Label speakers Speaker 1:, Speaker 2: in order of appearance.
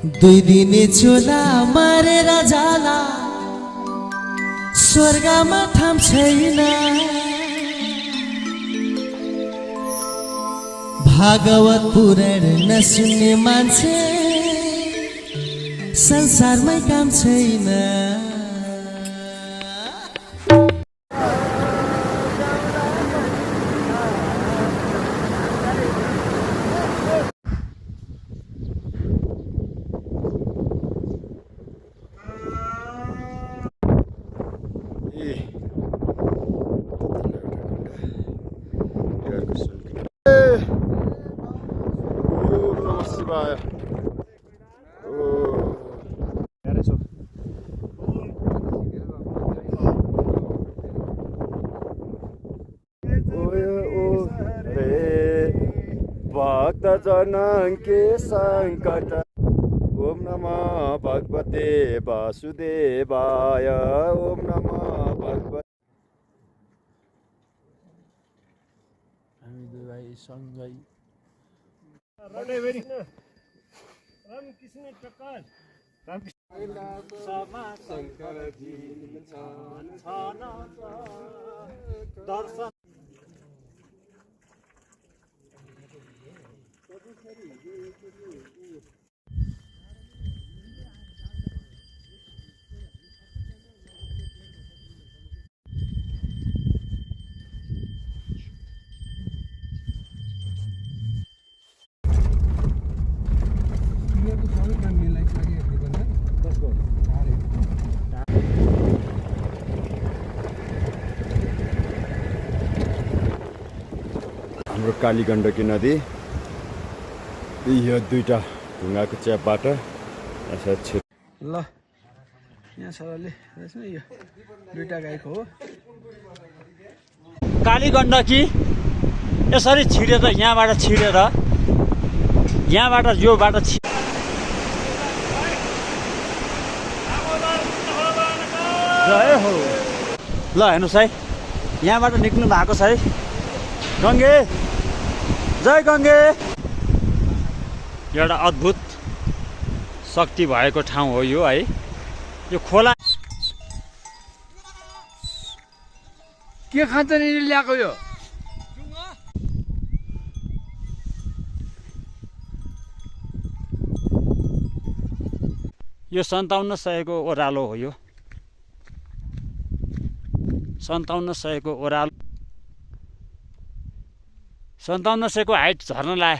Speaker 1: दुई दिने चोला मारेर जाला स्वर्गमा ठाम छैन भागवत पुराण नसुन्ने मान्छे संसारमै काम छैन।
Speaker 2: भक्तजन के संकट ओम नमः भगवते वासुदेवाय ओम नमः भगवते।
Speaker 1: हामी दुई भाइ सँगै
Speaker 3: रामकृष्ण टक्कर समा शंकर जी दर्शन
Speaker 2: हाम्रो कालीगण्डकी नदी यो दुईटा ढुङ्गाको च्यापबाट
Speaker 1: ल यहाँ सरले यो दुईटा गाईको हो।
Speaker 3: कालीगण्डकी यसरी छिरेर यहाँबाट छिरेर यहाँबाट यो बाटो जय हो। ल हेर्नुहोस् है यहाँबाट निक्नु भएको छ है गङ्गे जय गङ्गे। एउटा अद्भुत शक्ति भएको ठाउँ हो यो है। यो खोला
Speaker 4: के खान्छ नि ल्याएको यो
Speaker 3: यो 5700 को ओह्रालो हो। यो 5700 को ओह्रालो 5700 को हाइट झर्न लाए